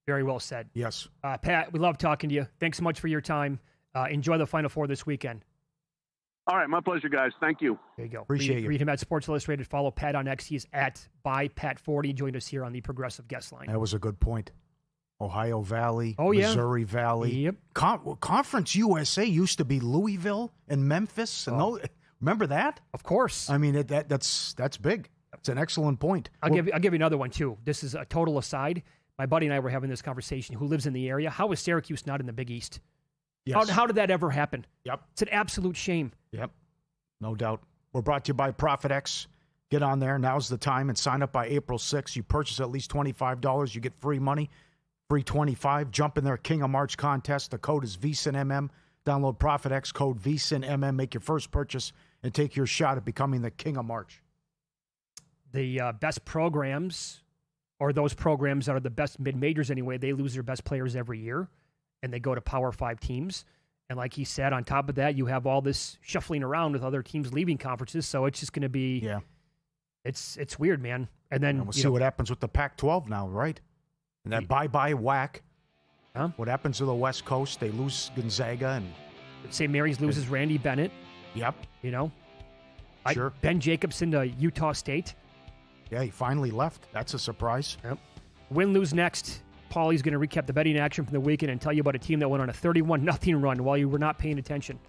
very well said. Yes. Pat, we love talking to you. Thanks so much for your time. Enjoy the Final Four this weekend. All right, my pleasure, guys. Thank you. There you go. Appreciate you. Read him at Sports Illustrated. Follow Pat on X. He's at by Pat Forde. He joined us here on the Progressive Guest Line. That was a good point. Ohio Valley, oh, yeah. Missouri Valley. Yep. Conference USA used to be Louisville and Memphis. And remember that? Of course. That's big. It's an excellent point. I'll give you another one, too. This is a total aside. My buddy and I were having this conversation, who lives in the area. How is Syracuse not in the Big East? Yes. How did that ever happen? Yep. It's an absolute shame. Yep. No doubt. We're brought to you by ProfitX. Get on there. Now's the time and sign up by April 6th. You purchase at least $25. You get free money, free 25. Jump in their King of March contest. The code is VSiNMM Download ProfitX code VSiNMM. Make your first purchase and take your shot at becoming the king of March. The best programs, or those programs that are the best mid-majors anyway, they lose their best players every year, and they go to Power 5 teams. And like he said, on top of that, you have all this shuffling around with other teams leaving conferences, so it's just going to be it's weird, man. And then we'll see what happens with the Pac-12 now, right? And that bye-bye whack. Huh? What happens to the West Coast? They lose Gonzaga and St. Mary's loses Randy Bennett. Yep. You know? Sure. Ben Jacobson to Utah State. Yeah, he finally left. That's a surprise. Yep. Win-lose next. Paulie's going to recap the betting action from the weekend and tell you about a team that went on a 31-0 run while you were not paying attention.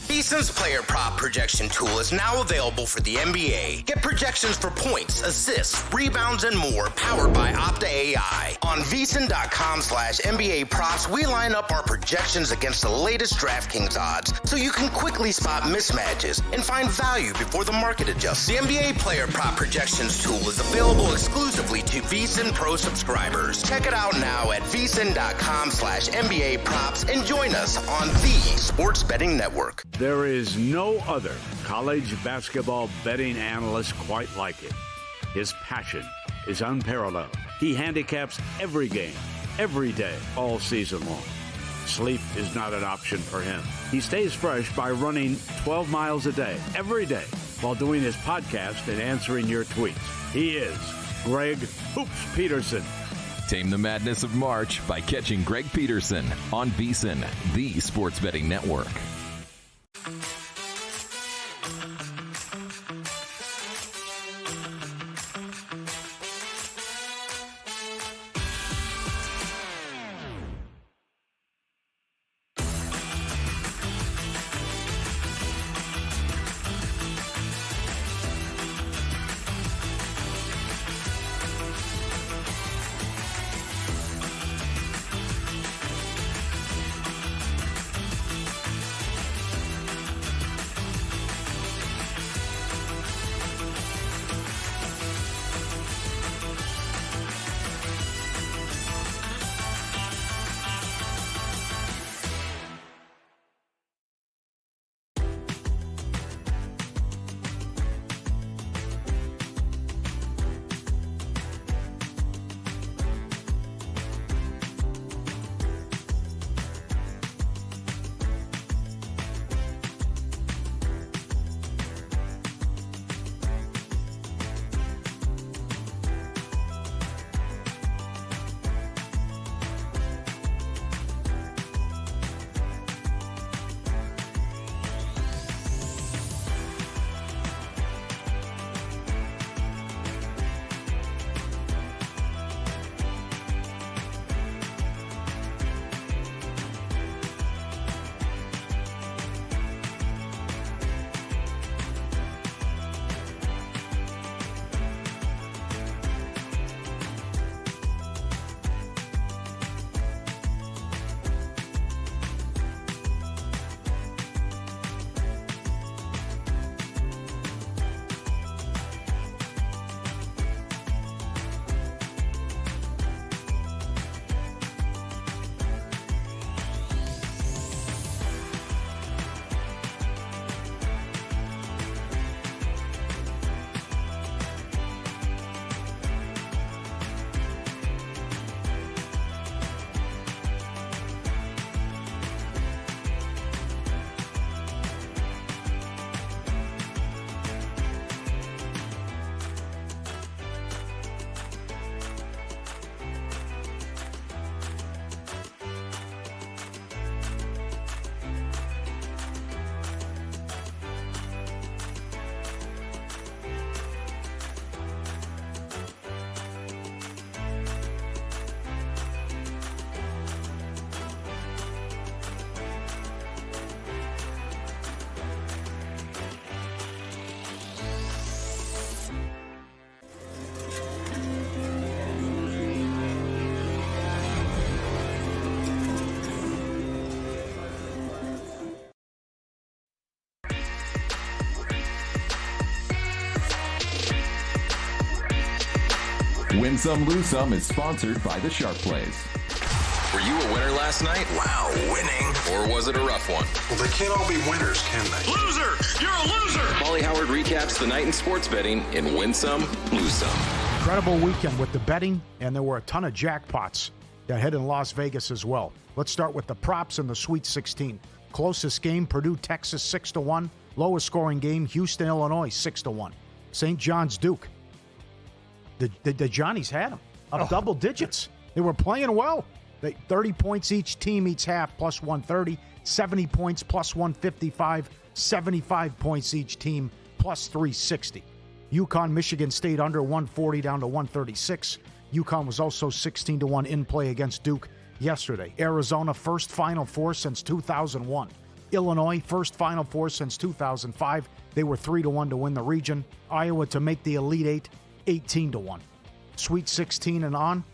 VSiN's player prop projection tool is now available for the NBA. Get projections for points, assists, rebounds, and more powered by Opta AI. On VSiN.com/NBA props, we line up our projections against the latest DraftKings odds so you can quickly spot mismatches and find value before the market adjusts. The NBA player prop projections tool is available exclusively to VSiN Pro subscribers. Check it out now at VSiN.com/NBA props and join us on the Sports Betting Network. There is no other college basketball betting analyst quite like him. His passion is unparalleled. He handicaps every game, every day, all season long. Sleep is not an option for him. He stays fresh by running 12 miles a day, every day, while doing his podcast and answering your tweets. He is Greg Hoops Peterson. Tame the madness of March by catching Greg Peterson on VSiN, the Sports Betting Network. Win Some, Lose Some is sponsored by the Sharp Plays. Were you a winner last night? Wow, winning. Or was it a rough one? Well, they can't all be winners, can they? Loser! You're a loser! Paulie Howard recaps the night in sports betting in Win Some, Lose Some. Incredible weekend with the betting, and there were a ton of jackpots that hit in Las Vegas as well. Let's start with the props in the Sweet 16. Closest game, Purdue, Texas, 6-1. Lowest scoring game, Houston, Illinois, 6-1. St. John's, Duke. The Johnnies had them up double digits. They were playing well. 30 points each team, each half, plus 130. 70 points, plus 155. 75 points each team, plus 360. UConn, Michigan State under 140 down to 136. UConn was also 16-1 in play against Duke yesterday. Arizona, first Final Four since 2001. Illinois, first Final Four since 2005. They were 3-1 to win the region. Iowa to make the Elite Eight, 18-1. Sweet 16 and on,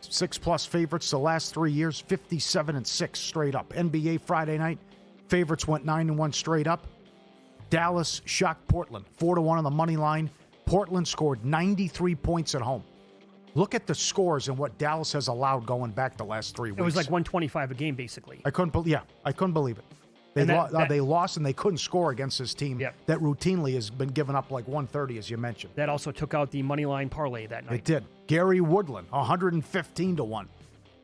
6+ favorites the last 3 years, 57-6 straight up. NBA Friday night, favorites went 9-1 straight up. Dallas shocked Portland, 4-1 on the money line. Portland scored 93 points at home. Look at the scores and what Dallas has allowed going back the last 3 weeks. It was like 125 a game, basically. I couldn't believe it. They lost and they couldn't score against this team that routinely has been giving up like 130, as you mentioned. That also took out the money line parlay that night. It did. Gary Woodland, 115-1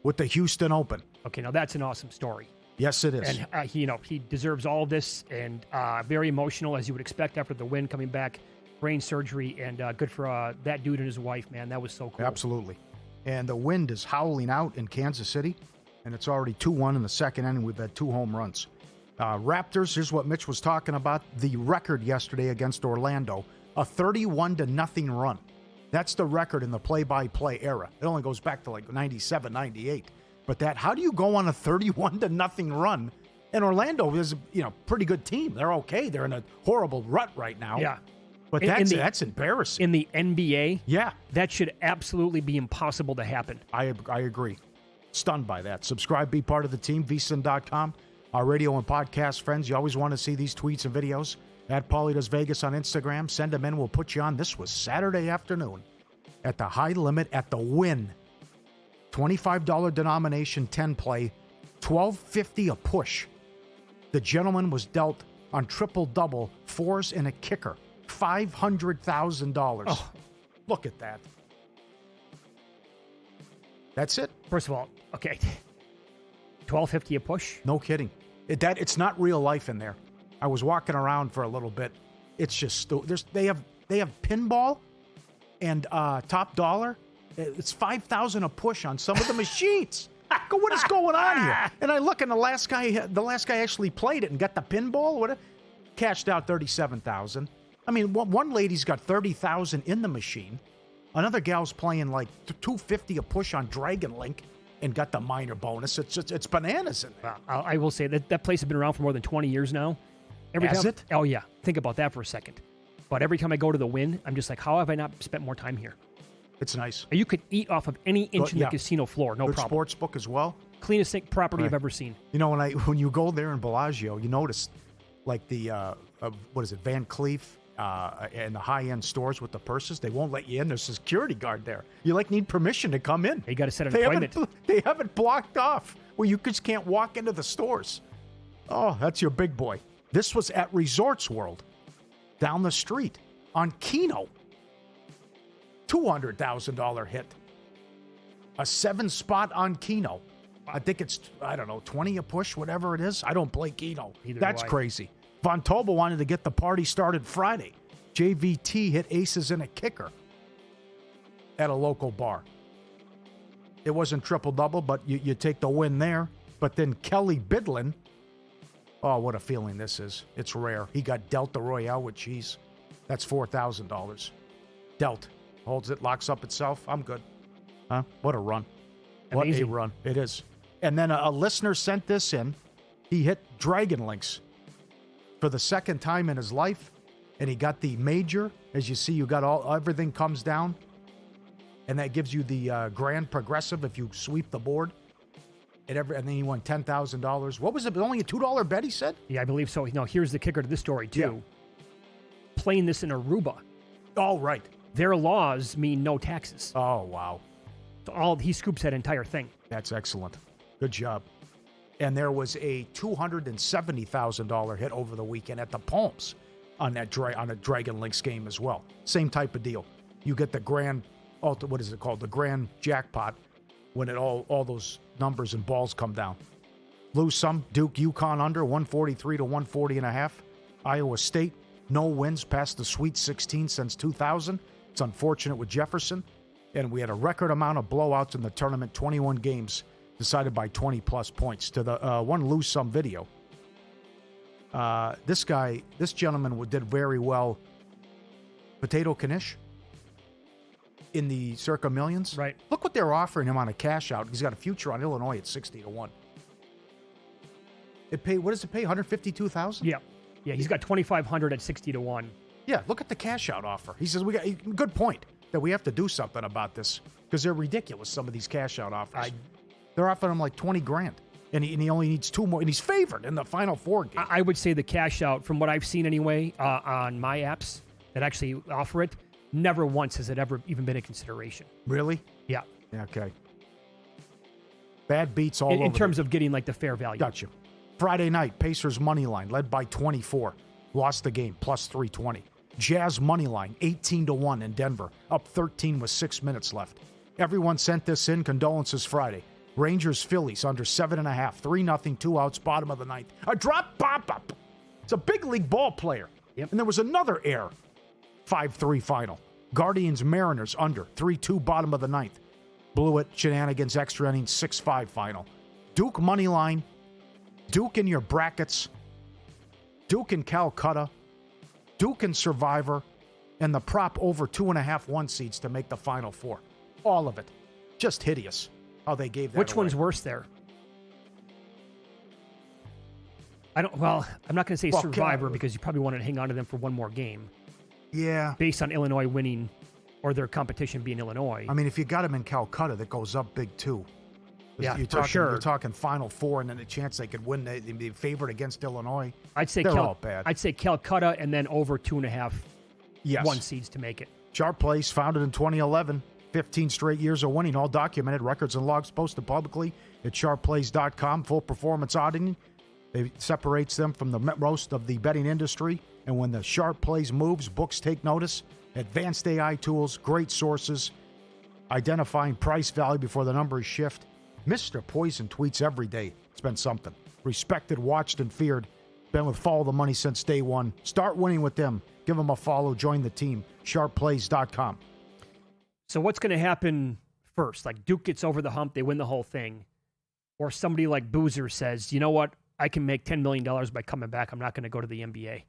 with the Houston Open. Okay, now that's an awesome story. Yes, it is. And he deserves all of this, and very emotional, as you would expect after the win, coming back, brain surgery, and good for that dude and his wife, man. That was so cool. Absolutely. And the wind is howling out in Kansas City, and it's already 2-1 in the second inning. We've had 2 home runs. Raptors, here's what Mitch was talking about. The record yesterday against Orlando, a 31-0 run. That's the record in the play-by-play era. It only goes back to like 97, 98. But how do you go on a 31-0 run? And Orlando is, pretty good team. They're okay. They're in a horrible rut right now. Yeah. But that's embarrassing. In the NBA, yeah, that should absolutely be impossible to happen. I agree. Stunned by that. Subscribe, be part of the team, VSiN.com. Our radio and podcast friends, you always want to see these tweets and videos. At Paulie Does Vegas on Instagram. Send them in. We'll put you on. This was Saturday afternoon at the high limit at the Win. $25 denomination, 10 play, $12.50 a push. The gentleman was dealt on triple-double, 4s and a kicker, $500,000. Oh. Look at that. That's it. First of all, okay, $12.50 a push? No kidding. It's not real life in there. I was walking around for a little bit. It's just they have pinball and top dollar. It's $5,000 a push on some of the machines. I go, what is going on here? And I look, and the last guy actually played it and got the pinball. Cashed out $37,000. I mean, one lady's got $30,000 in the machine. Another gal's playing like $250 a push on Dragon Link and got the minor bonus. It's bananas in there. I will say that place has been around for more than 20 years now. Has it? Oh, yeah. Think about that for a second. But every time I go to the Win, I'm just like, how have I not spent more time here? It's nice. You could eat off of any inch in the casino floor, no Good problem. Sports book as well. Cleanest property I've ever seen. When you go there in Bellagio, you notice like the Van Cleef and the high-end stores with the purses. They won't let you in. There's a security guard there. You need permission to come in. You got to set an appointment. They have it blocked off where you just can't walk into the stores. Oh, that's your big boy. This was at Resorts World down the street on Keno. $200,000 hit. A 7-spot on Keno. I think it's, 20 a push, whatever it is. I don't play Keno. That's crazy. Von Tobel wanted to get the party started Friday. JVT hit aces and a kicker at a local bar. It wasn't triple-double, but you take the win there. But then Kelly Bidlin, oh, what a feeling this is. It's rare. He got dealt the Royale with cheese. That's $4,000. Dealt. Holds it, locks up itself. I'm good. Huh? What a run. Amazing. What a run. It is. And then a listener sent this in. He hit Dragon Links for the second time in his life, and he got the major. As you see, you got everything comes down, and that gives you the grand progressive if you sweep the board. And then he won $10,000. What was it? Only a $2 bet, he said? Yeah, I believe so. Here's the kicker to this story, too. Yeah. Playing this in Aruba. Oh, right. Their laws mean no taxes. Oh, wow. So he scoops that entire thing. That's excellent. Good job. And there was a $270,000 hit over the weekend at the Palms on a Dragon Links game as well. Same type of deal. You get the grand, what is it called? The grand jackpot when all those numbers and balls come down. Lose some. Duke, UConn under 143 to 140.5. Iowa State, no wins past the Sweet 16 since 2000. It's unfortunate with Jefferson. And we had a record amount of blowouts in the tournament, 21 games decided by 20-plus points. To the one lose-some video. This gentleman did very well. Potato Kanish in the Circa Millions. Right. Look what they're offering him on a cash out. He's got a future on Illinois at 60 to 1. What does it pay? $152,000? Yeah. Yeah, he's got 2,500 at 60 to 1. Yeah, look at the cash out offer. He says good point that we have to do something about this because they're ridiculous, some of these cash out offers. They're offering him like $20,000. And he only needs 2 more, and he's favored in the Final Four game. I would say the cash out, from what I've seen anyway, on my apps that actually offer it, never once has it ever even been a consideration. Really? Yeah. Okay. Bad beats all over. In terms of getting like the fair value. Gotcha. Friday night, Pacers money line led by 24, lost the game plus 320. Jazz money line 18 to 1 in Denver, up 13 with 6 minutes left. Everyone sent this in. Condolences Friday. Rangers Phillies under 7.5, 3-0, 2 outs, bottom of the ninth. A drop pop up. It's a big league ball player. Yep. And there was another error. 5-3 final. Guardians Mariners under 3-2, bottom of the ninth. Blew it. Shenanigans extra innings 6-5 final. Duke money line. Duke in your brackets. Duke in Calcutta. Duke in Survivor. And the prop over 2.5 1 seeds to make the Final Four. All of it. Just hideous how they gave that Which away. one's worse there? I'm not going to say Survivor because you probably wanted to hang on to them for one more game. Yeah. Based on Illinois winning or their competition being Illinois. I mean, if you got them in Calcutta, that goes up big too. Yeah, for sure. You're talking Final Four and then a chance they could win. They'd be favored against Illinois. I'd say they're all bad. I'd say Calcutta and then over 2.5 1 seeds to make it. Sharp Place, founded in 2011. 15 straight years of winning, all documented, records and logs posted publicly at sharpplays.com. Full performance auditing. It separates them from the most of the betting industry. And when the Sharp Plays moves, books take notice. Advanced AI tools, great sources, identifying price value before the numbers shift. Mr. Poison tweets every day. It's been something. Respected, watched, and feared. Been with Follow the Money since day one. Start winning with them. Give them a follow. Join the team. sharpplays.com. So what's going to happen first? Like Duke gets over the hump, they win the whole thing. Or somebody like Boozer says, you know what? I can make $10 million by coming back. I'm not going to go to the NBA.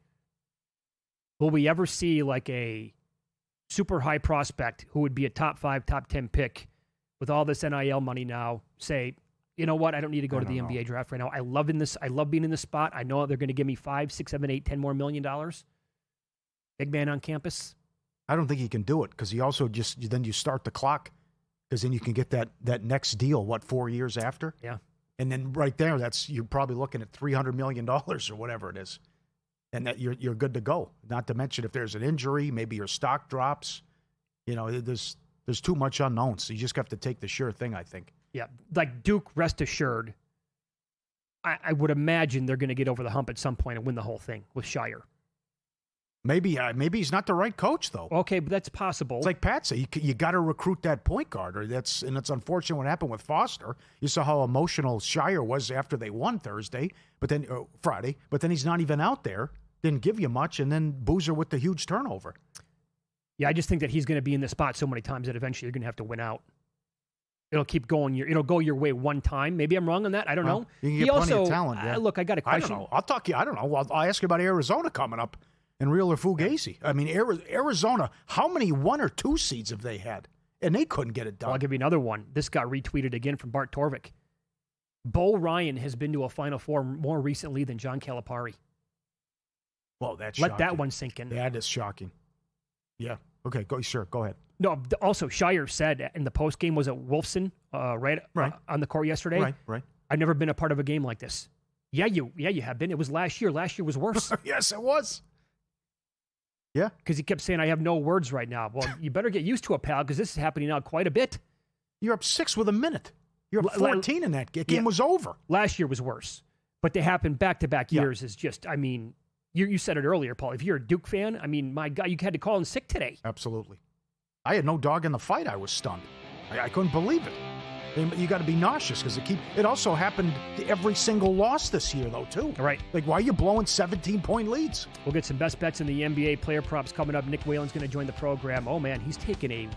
Will we ever see like a super high prospect who would be a top 5, top 10 pick with all this NIL money now say, you know what? I don't need to go to the NBA draft right now. I love being in this spot. I know they're going to give me 5, 6, 7, 8, 10 more $1 million. Big man on campus. I don't think he can do it because he also then you start the clock because then you can get that next deal, 4 years after? Yeah. And then right there, you're probably looking at $300 million or whatever it is. And that you're good to go. Not to mention if there's an injury, maybe your stock drops. You know, there's too much unknown. So you just have to take the sure thing, I think. Yeah, like Duke, rest assured, I would imagine they're going to get over the hump at some point and win the whole thing with Shire. Maybe he's not the right coach, though. Okay, but that's possible. It's like Pat said, you got to recruit that point guard. And it's unfortunate what happened with Foster. You saw how emotional Shire was after they won Friday, but then he's not even out there. Didn't give you much, and then Boozer with the huge turnover. Yeah, I just think that he's going to be in the spot so many times that eventually you're going to have to win out. It'll keep going. It'll go your way one time. Maybe I'm wrong on that. I don't know. You can get plenty of talent. Yeah. Look, I got a question. I don't know. I'll talk to you. I don't know. I'll ask you about Arizona coming up and Real or Fugazi. I mean, Arizona, how many 1 or 2 seeds have they had? And they couldn't get it done. Well, I'll give you another one. This got retweeted again from Bart Torvik. Bo Ryan has been to a Final Four more recently than John Calipari. Well, that's Let shocking. that one sink in. That is shocking. Yeah. Okay, go ahead. No, also, Shire said in the postgame, was it Wolfson right. On the court yesterday? Right. I've never been a part of a game like this. Yeah, you have been. It was last year. Last year was worse. Yes, it was. Yeah. Because he kept saying, I have no words right now. Well, you better get used to it, pal, because this is happening now quite a bit. You're up 6 with a minute. You're up 14 in that game. Game was over. Last year was worse. But they happen back-to-back years is just, I mean, you said it earlier, Paul. If you're a Duke fan, I mean, my God, you had to call in sick today. Absolutely. I had no dog in the fight. I was stunned. I couldn't believe it. You got to be nauseous because it also happened to every single loss this year, though, too. Right. Like, why are you blowing 17-point leads? We'll get some best bets in the NBA player props coming up. Nick Whalen's going to join the program. Oh, man, he's taking a